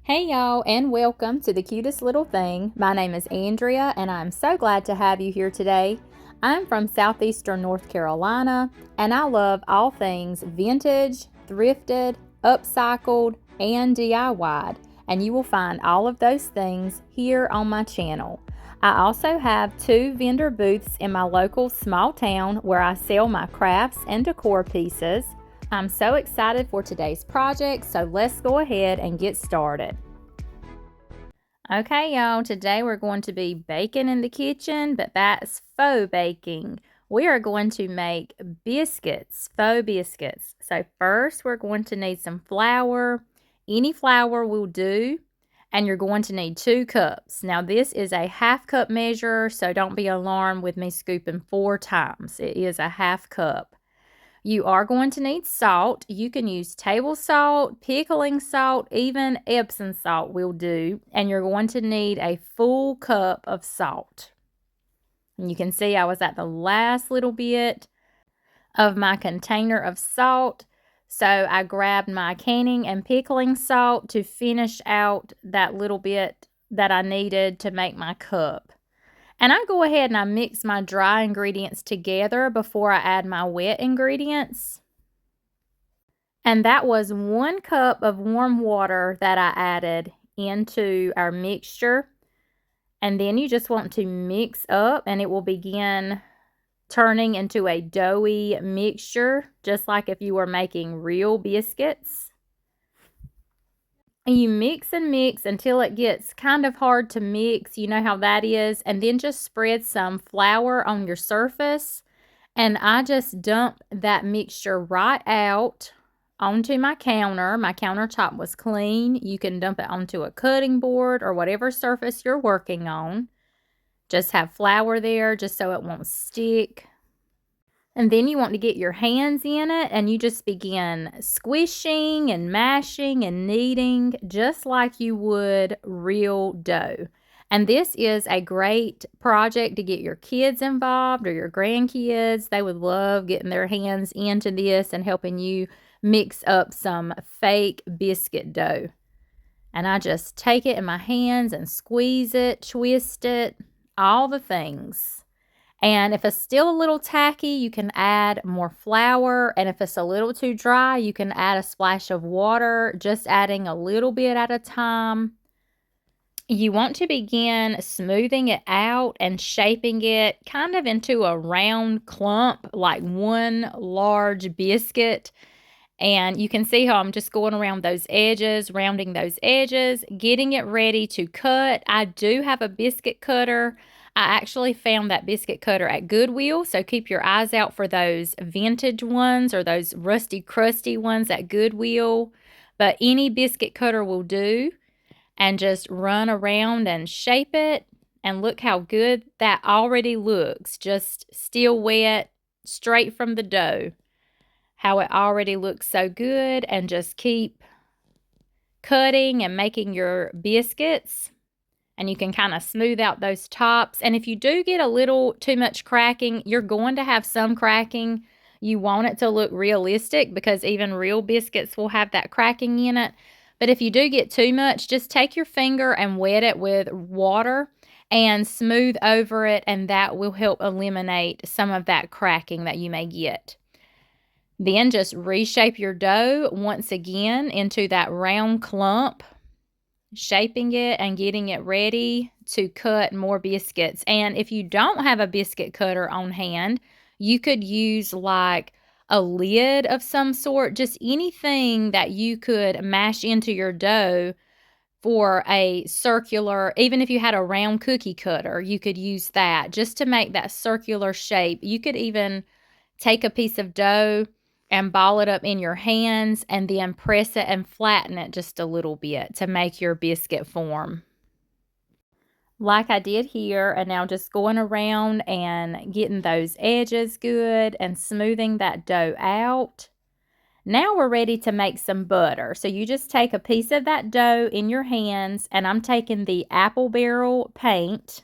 Hey y'all, and welcome to the cutest little thing. My name is Andrea, and I'm so glad to have you here today. I'm from southeastern North Carolina, and I love all things vintage, thrifted, upcycled, and DIY'd, and you will find all of those things here on my channel. I also have 2 vendor booths in my local small town where I sell my crafts and decor pieces. I'm so excited for today's project, so let's go ahead and get started. Okay, y'all, today we're going to be baking in the kitchen, but that's faux baking. We are going to make biscuits, faux biscuits. So first we're going to need some flour. Any flour will do, and you're going to need 2 cups. Now this is a half cup measure, so don't be alarmed with me scooping 4 times. It is a half cup. You are going to need salt. You can use table salt, pickling salt, even Epsom salt will do. And you're going to need a full cup of salt. And you can see I was at the last little bit of my container of salt. So I grabbed my canning and pickling salt to finish out that little bit that I needed to make my cup. And I go ahead and I mix my dry ingredients together before I add my wet ingredients. And that was 1 cup of warm water that I added into our mixture. And then you just want to mix up, and it will begin turning into a doughy mixture, just like if you were making real biscuits. And you mix and mix until it gets kind of hard to mix. You know how that is. And then just spread some flour on your surface. And I just dump that mixture right out onto my counter. My countertop was clean. You can dump it onto a cutting board or whatever surface you're working on. Just have flour there just so it won't stick. And then you want to get your hands in it, and you just begin squishing and mashing and kneading just like you would real dough. And this is a great project to get your kids involved or your grandkids. They would love getting their hands into this and helping you mix up some fake biscuit dough. And I just take it in my hands and squeeze it, twist it, all the things. And if it's still a little tacky, you can add more flour. And if it's a little too dry, you can add a splash of water, just adding a little bit at a time. You want to begin smoothing it out and shaping it kind of into a round clump, like one large biscuit. And you can see how I'm just going around those edges, rounding those edges, getting it ready to cut. I do have a biscuit cutter. I actually found that biscuit cutter at Goodwill, so keep your eyes out for those vintage ones or those rusty, crusty ones at Goodwill. But any biscuit cutter will do. And just run around and shape it. And look how good that already looks. Just still wet, straight from the dough. How it already looks so good. And just keep cutting and making your biscuits. And you can kind of smooth out those tops. And if you do get a little too much cracking, you're going to have some cracking. You want it to look realistic because even real biscuits will have that cracking in it. But if you do get too much, just take your finger and wet it with water and smooth over it, and that will help eliminate some of that cracking that you may get. Then just reshape your dough once again into that round clump, shaping it and getting it ready to cut more biscuits. And if you don't have a biscuit cutter on hand, you could use like a lid of some sort, just anything that you could mash into your dough for a circular, even if you had a round cookie cutter, you could use that just to make that circular shape. You could even take a piece of dough and ball it up in your hands and then press it and flatten it just a little bit to make your biscuit form. Like I did here, and now just going around and getting those edges good and smoothing that dough out. Now we're ready to make some butter. So you just take a piece of that dough in your hands, and I'm taking the apple barrel paint.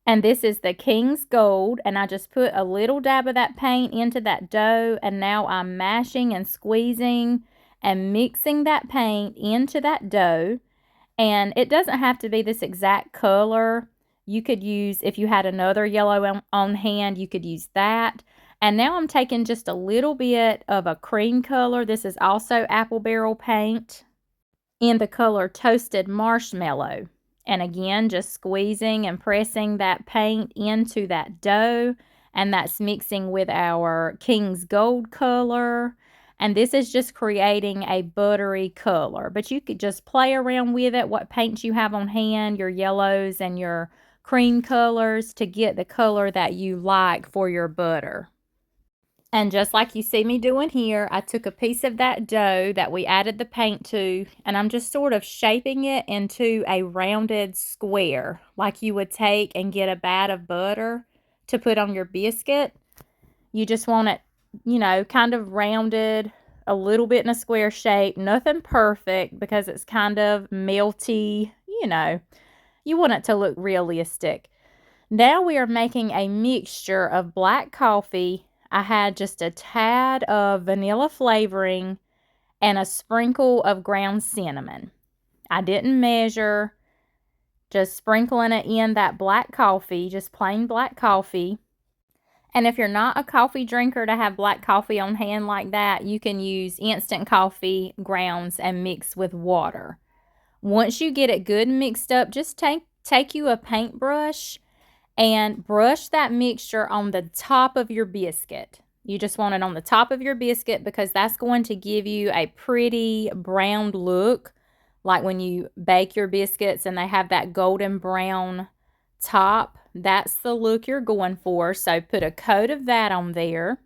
And this is the King's Gold, and I just put a little dab of that paint into that dough, and now I'm mashing and squeezing and mixing that paint into that dough. And it doesn't have to be this exact color. You could use, if you had another yellow on hand, you could use that. And now I'm taking just a little bit of a cream color. This is also apple barrel paint in the color Toasted Marshmallow. And again, just squeezing and pressing that paint into that dough. And that's mixing with our King's Gold color. And this is just creating a buttery color. But you could just play around with it, what paints you have on hand, your yellows and your cream colors, to get the color that you like for your butter. And just like you see me doing here, I took a piece of that dough that we added the paint to, and I'm just sort of shaping it into a rounded square, like you would take and get a bat of butter to put on your biscuit. You just want it, you know, kind of rounded, a little bit in a square shape, nothing perfect because it's kind of melty, you know. You want it to look realistic. Now we are making a mixture of black coffee. I had just a tad of vanilla flavoring and a sprinkle of ground cinnamon. I didn't measure, just sprinkling it in that black coffee, just plain black coffee. And if you're not a coffee drinker to have black coffee on hand like that, you can use instant coffee grounds and mix with water. Once you get it good and mixed up, just take you a paintbrush and brush that mixture on the top of your biscuit. You just want it on the top of your biscuit because that's going to give you a pretty browned look, like when you bake your biscuits and they have that golden brown top. That's the look you're going for. So put a coat of that on there.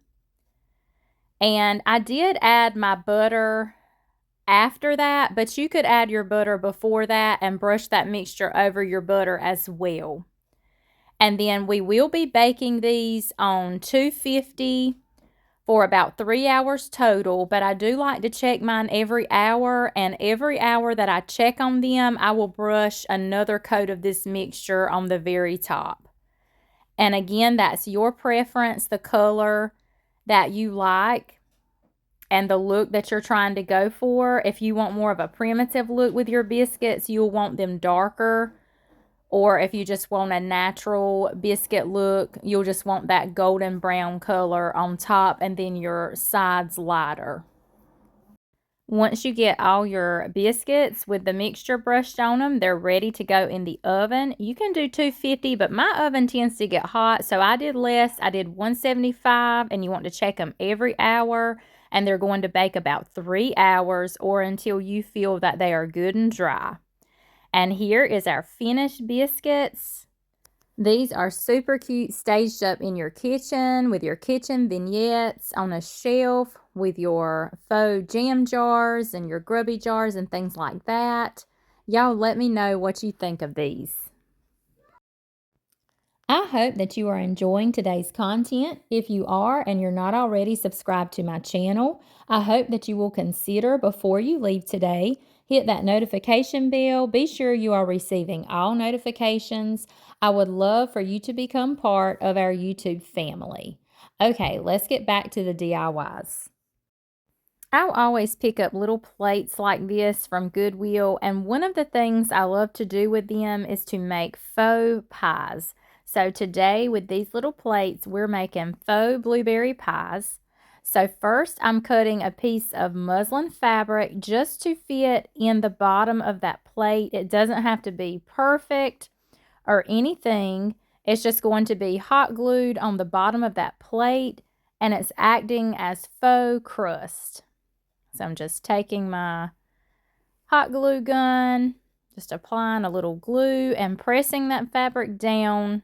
And I did add my butter after that, but you could add your butter before that and brush that mixture over your butter as well. And then we will be baking these on 250 for about 3 hours total. But I do like to check mine every hour. And every hour that I check on them, I will brush another coat of this mixture on the very top. And again, that's your preference, the color that you like and the look that you're trying to go for. If you want more of a primitive look with your biscuits, you'll want them darker. Or if you just want a natural biscuit look, you'll just want that golden brown color on top and then your sides lighter. Once you get all your biscuits with the mixture brushed on them, they're ready to go in the oven. You can do 250, but my oven tends to get hot, so I did less. I did 175, and you want to check them every hour, and they're going to bake about 3 hours or until you feel that they are good and dry. And here is our finished biscuits. These are super cute, staged up in your kitchen with your kitchen vignettes on a shelf with your faux jam jars and your grubby jars and things like that. Y'all let me know what you think of these. I hope that you are enjoying today's content. If you are and you're not already subscribed to my channel, I hope that you will consider before you leave today, hit that notification bell. Be sure you are receiving all notifications. I would love for you to become part of our YouTube family. Okay, let's get back to the DIYs. I'll always pick up little plates like this from Goodwill, and one of the things I love to do with them is to make faux pies. So today with these little plates, we're making faux blueberry pies. So first I'm cutting a piece of muslin fabric just to fit in the bottom of that plate. It doesn't have to be perfect or anything. It's just going to be hot glued on the bottom of that plate, and it's acting as faux crust. So I'm just taking my hot glue gun, just applying a little glue and pressing that fabric down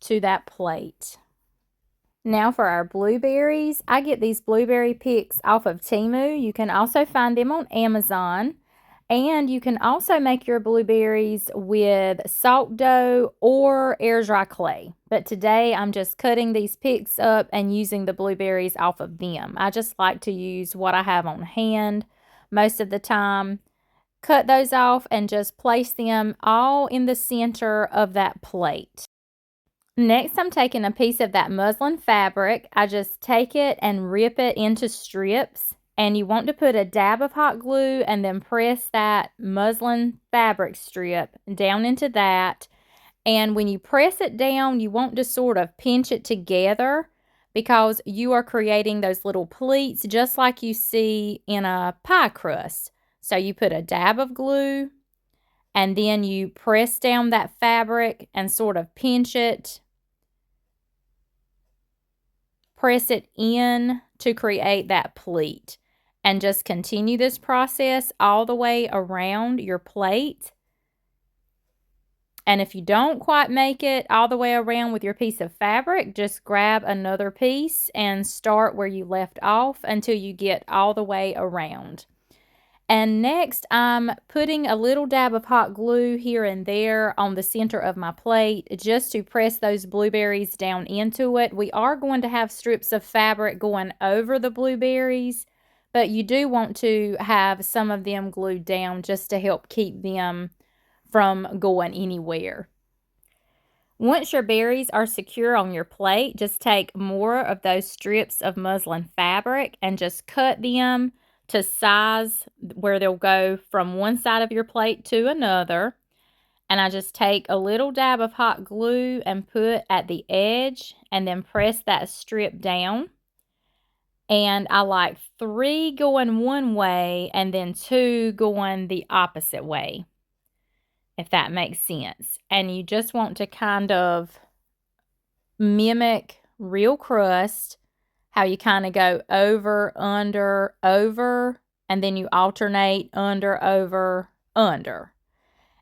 to that plate. Now for our blueberries, I get these blueberry picks off of Temu. You can also find them on Amazon. And you can also make your blueberries with salt dough or air dry clay. But today I'm just cutting these picks up and using the blueberries off of them. I just like to use what I have on hand most of the time. Cut those off and just place them all in the center of that plate. Next, I'm taking a piece of that muslin fabric. I just take it and rip it into strips. And you want to put a dab of hot glue and then press that muslin fabric strip down into that. And when you press it down, you want to sort of pinch it together because you are creating those little pleats just like you see in a pie crust. So you put a dab of glue and then you press down that fabric and sort of pinch it. Press it in to create that pleat. And just continue this process all the way around your plate. And if you don't quite make it all the way around with your piece of fabric, just grab another piece and start where you left off until you get all the way around. And next, I'm putting a little dab of hot glue here and there on the center of my plate just to press those blueberries down into it. We are going to have strips of fabric going over the blueberries, but you do want to have some of them glued down just to help keep them from going anywhere. Once your berries are secure on your plate, just take more of those strips of muslin fabric and just cut them to size where they'll go from one side of your plate to another. And I just take a little dab of hot glue and put at the edge and then press that strip down. And I like 3 going one way and then 2 going the opposite way, if that makes sense. And you just want to kind of mimic real crust, how you kind of go over, under, over, and then you alternate under, over, under,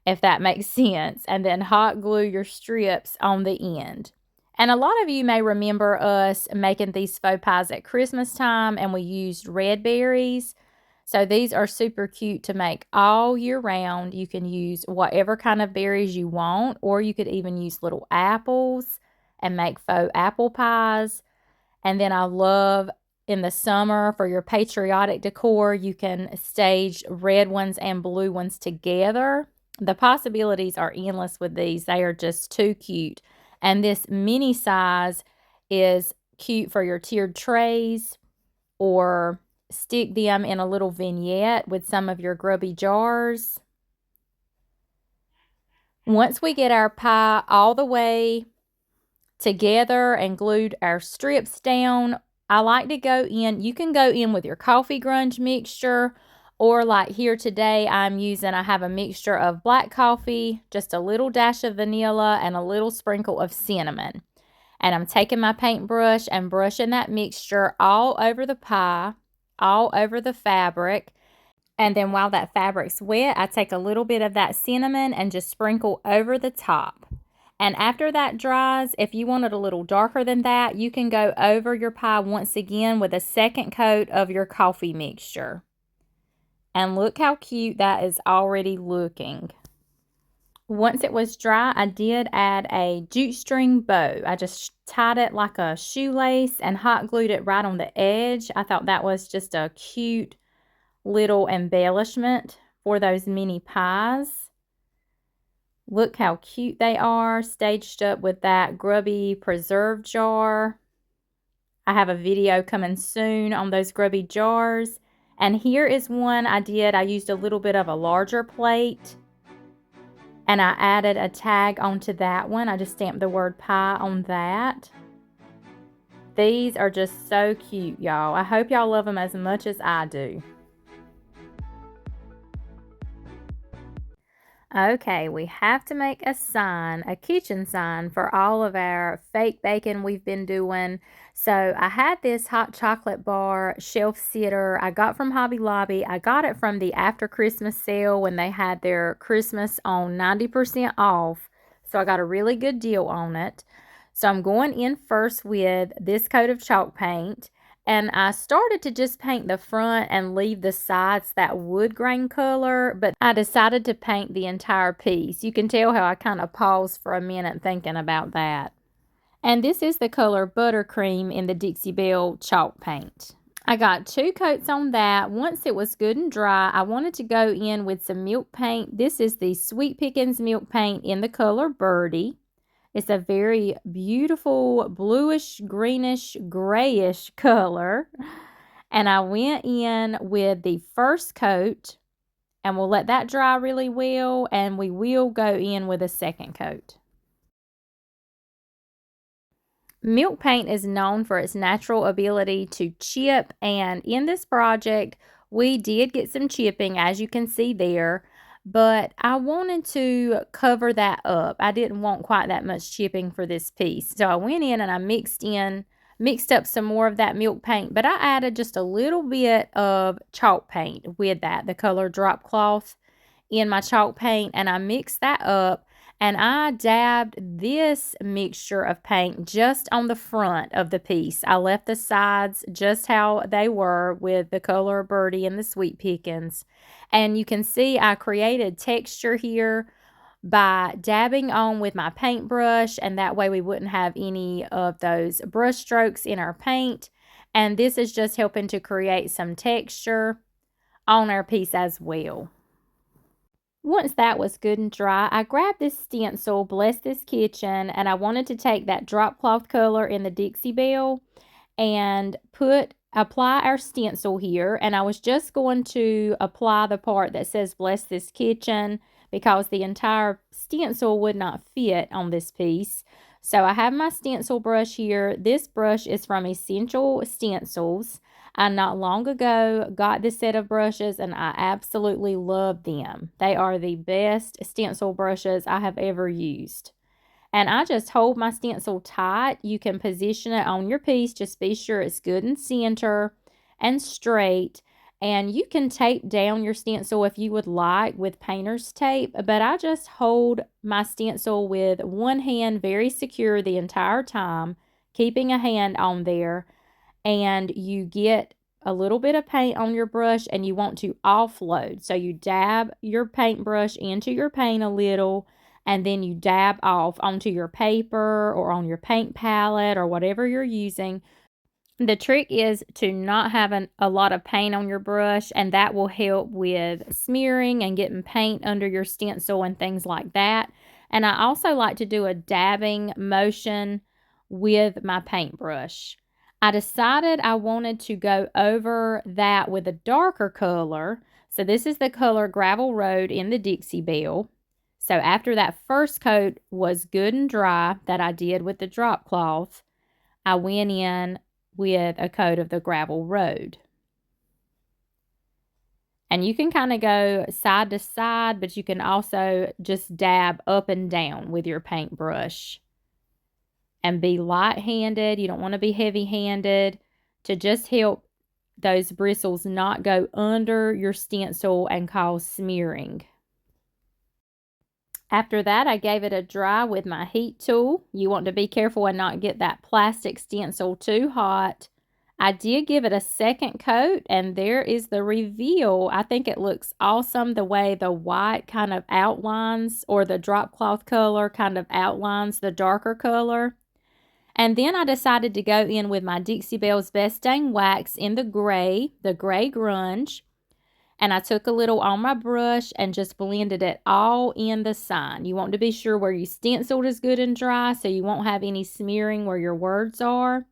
if that makes sense. And then hot glue your strips on the end. And a lot of you may remember us making these faux pies at Christmas time, and we used red berries. So these are super cute to make all year round. You can use whatever kind of berries you want, or you could even use little apples and make faux apple pies. And then I love in the summer for your patriotic decor, you can stage red ones and blue ones together. The possibilities are endless with these. They are just too cute. And this mini size is cute for your tiered trays, or stick them in a little vignette with some of your grubby jars. Once we get our pie all the way together and glued our strips down, I like to go in. You can go in with your coffee grunge mixture, or like here today I have a mixture of black coffee, just a little dash of vanilla, and a little sprinkle of cinnamon. And I'm taking my paintbrush and brushing that mixture all over the pie, all over the fabric. And then while that fabric's wet, I take a little bit of that cinnamon and just sprinkle over the top. And after that dries, if you want it a little darker than that, you can go over your pie once again with a second coat of your coffee mixture. And look how cute that is already looking. Once it was dry, I did add a jute string bow. I just tied it like a shoelace and hot glued it right on the edge. I thought that was just a cute little embellishment for those mini pies. Look how cute they are, staged up with that grubby preserve jar. I have a video coming soon on those grubby jars. And here is one I did. I used a little bit of a larger plate, and I added a tag onto that one. I just stamped the word pie on that. These are just so cute, y'all. I hope y'all love them as much as I do. Okay, we have to make a sign, a kitchen sign for all of our fake bacon we've been doing. So I had this hot chocolate bar shelf sitter I got from Hobby Lobby. I got it from the after Christmas sale when they had their Christmas on 90% off. So I got a really good deal on it. So I'm going in first with this coat of chalk paint. And I started to just paint the front and leave the sides that wood grain color, but I decided to paint the entire piece. You can tell how I kind of paused for a minute thinking about that. And this is the color Buttercream in the Dixie Belle chalk paint. I got 2 coats on that. Once it was good and dry, I wanted to go in with some milk paint. This is the Sweet Pickins milk paint in the color Birdie. It's a very beautiful bluish, greenish, grayish color. And I went in with the first coat, and we'll let that dry really well, and we will go in with a second coat. Milk paint is known for its natural ability to chip, and in this project, we did get some chipping, as you can see there, but I wanted to cover that up. I didn't want quite that much chipping for this piece. So I went in and I mixed up some more of that milk paint, but I added just a little bit of chalk paint with that, the color drop cloth in my chalk paint, and I mixed that up, and I dabbed this mixture of paint just on the front of the piece. I left the sides just how they were with the color birdie and the sweet pickings. And you can see I created texture here by dabbing on with my paintbrush, and that way we wouldn't have any of those brush strokes in our paint. And this is just helping to create some texture on our piece as well. Once that was good and dry, I grabbed this stencil, Bless This Kitchen, and I wanted to take that drop cloth color in the Dixie Belle and apply our stencil here. And I was just going to apply the part that says Bless This Kitchen because the entire stencil would not fit on this piece. So I have my stencil brush here. This brush is from Essential Stencils. I not long ago got this set of brushes and I absolutely love them. They are the best stencil brushes I have ever used. And I just hold my stencil tight. You can position it on your piece. Just be sure it's good and center and straight. And you can tape down your stencil if you would like with painter's tape. But I just hold my stencil with one hand very secure the entire time, keeping a hand on there. And you get a little bit of paint on your brush and you want to offload. So you dab your paintbrush into your paint a little, and then you dab off onto your paper or on your paint palette or whatever you're using. The trick is to not have a lot of paint on your brush, and that will help with smearing and getting paint under your stencil and things like that. And I also like to do a dabbing motion with my paintbrush. I decided I wanted to go over that with a darker color. So this is the color Gravel Road in the Dixie Belle. So after that first coat was good and dry that I did with the drop cloth, I went in with a coat of the Gravel Road. And you can kind of go side to side, but you can also just dab up and down with your paintbrush. And be light-handed. You don't want to be heavy-handed to just help those bristles not go under your stencil and cause smearing. After that, I gave it a dry with my heat tool. You want to be careful and not get that plastic stencil too hot. I did give it a second coat, and there is the reveal. I think it looks awesome the way the white kind of outlines, or the drop cloth color kind of outlines the darker color. And then I decided to go in with my Dixie Belle's Best Dang Wax in the gray grunge. And I took a little on my brush and just blended it all in the sign. You want to be sure where you stenciled is good and dry so you won't have any smearing where your words are.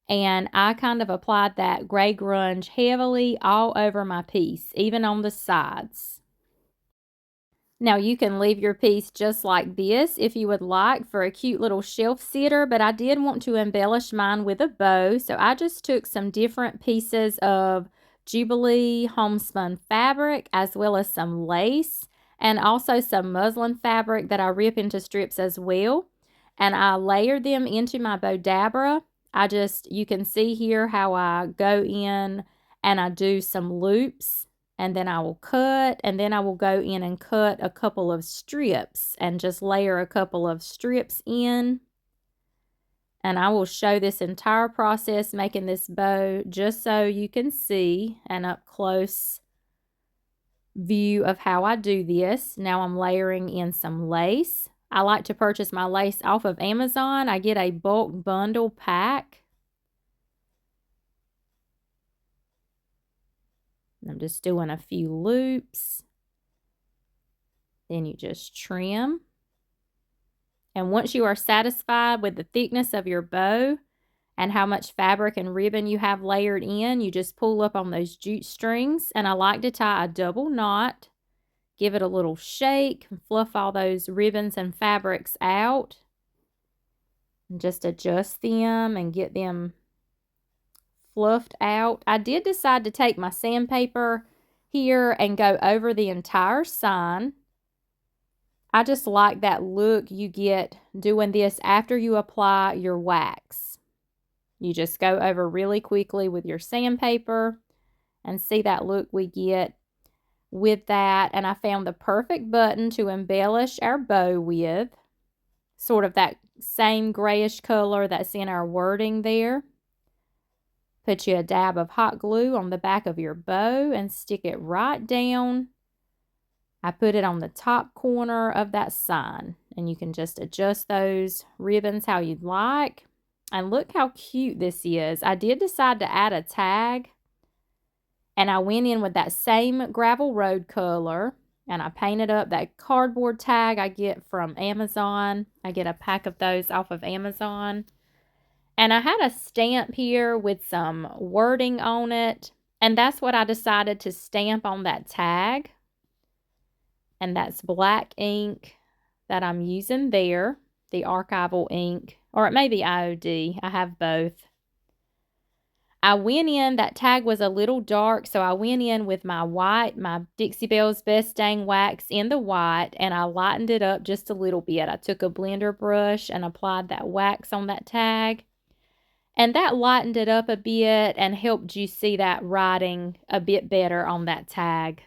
And I kind of applied that gray grunge heavily all over my piece, even on the sides. Now you can leave your piece just like this if you would like for a cute little shelf sitter, but I did want to embellish mine with a bow, so I just took some different pieces of Jubilee homespun fabric as well as some lace and also some muslin fabric that I rip into strips as well, and I layered them into my bow dabra. You can see here how I go in and I do some loops. And then I will cut, and then I will go in and cut a couple of strips and just layer a couple of strips in. And I will show this entire process making this bow just so you can see an up close view of how I do this. Now I'm layering in some lace. I like to purchase my lace off of Amazon. I get a bulk bundle pack. I'm just doing a few loops. Then you just trim. And once you are satisfied with the thickness of your bow and how much fabric and ribbon you have layered in. You just pull up on those jute strings, and I like to tie a double knot, give it a little shake, and fluff all those ribbons and fabrics out, and just adjust them and get them fluffed out. I did decide to take my sandpaper here and go over the entire sign. I just like that look you get doing this after you apply your wax. You just go over really quickly with your sandpaper and see that look we get with that. And I found the perfect button to embellish our bow with, sort of that same grayish color that's in our wording there. Put you a dab of hot glue on the back of your bow and stick it right down. I put it on the top corner of that sign, and you can just adjust those ribbons how you'd like. And look how cute this is. I did decide to add a tag, and I went in with that same gravel road color, and I painted up that cardboard tag I get from Amazon. I get a pack of those off of Amazon. And I had a stamp here with some wording on it, and that's what I decided to stamp on that tag. And that's black ink that I'm using there, the archival ink, or it may be IOD. I have both. I went in, that tag was a little dark, so I went in with my white, my Dixie Belle's Best Dang Wax in the white, and I lightened it up just a little bit. I took a blender brush and applied that wax on that tag. And that lightened it up a bit and helped you see that writing a bit better on that tag.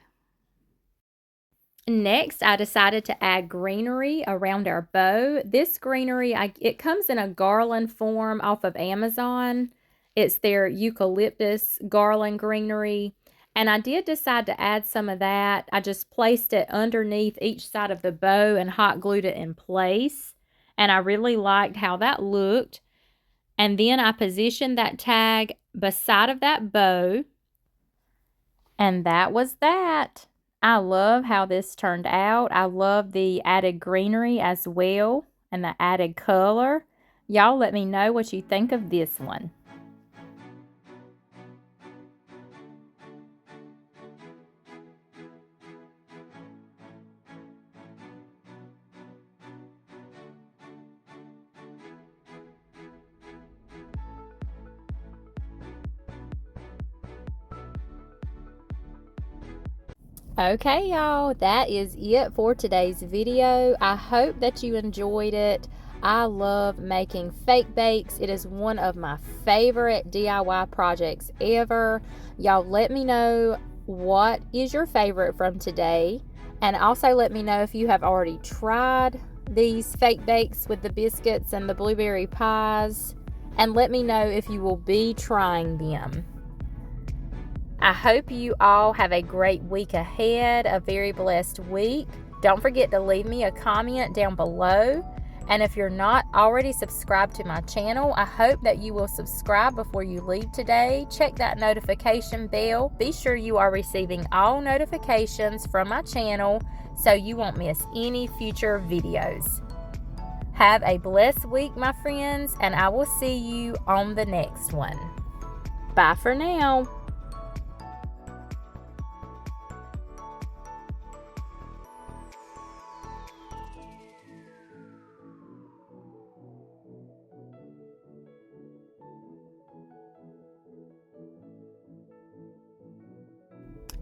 Next, I decided to add greenery around our bow. This greenery, it comes in a garland form off of Amazon. It's their eucalyptus garland greenery. And I did decide to add some of that. I just placed it underneath each side of the bow and hot glued it in place. And I really liked how that looked. And then I positioned that tag beside of that bow. And that was that. I love how this turned out. I love the added greenery as well and the added color. Y'all let me know what you think of this one. Okay, y'all, that is it for today's video. I hope that you enjoyed it. I love making fake bakes. It is one of my favorite DIY projects ever. Y'all let me know what is your favorite from today. And also let me know if you have already tried these fake bakes with the biscuits and the blueberry pies. And let me know if you will be trying them. I hope you all have a great week ahead, a very blessed week. Don't forget to leave me a comment down below. And if you're not already subscribed to my channel, I hope that you will subscribe before you leave today. Check that notification bell. Be sure you are receiving all notifications from my channel so you won't miss any future videos. Have a blessed week, my friends, and I will see you on the next one. Bye for now.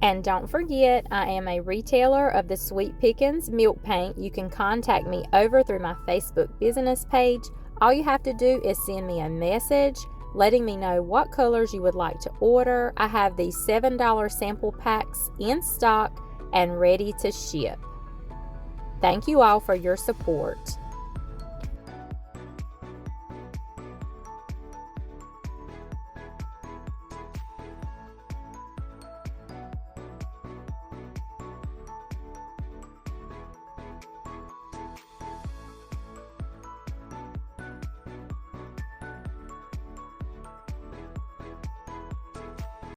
And don't forget, I am a retailer of the Sweet Pickins milk paint. You can contact me over through my Facebook business page. All you have to do is send me a message letting me know what colors you would like to order. I have these $7 sample packs in stock and ready to ship. Thank you all for your support.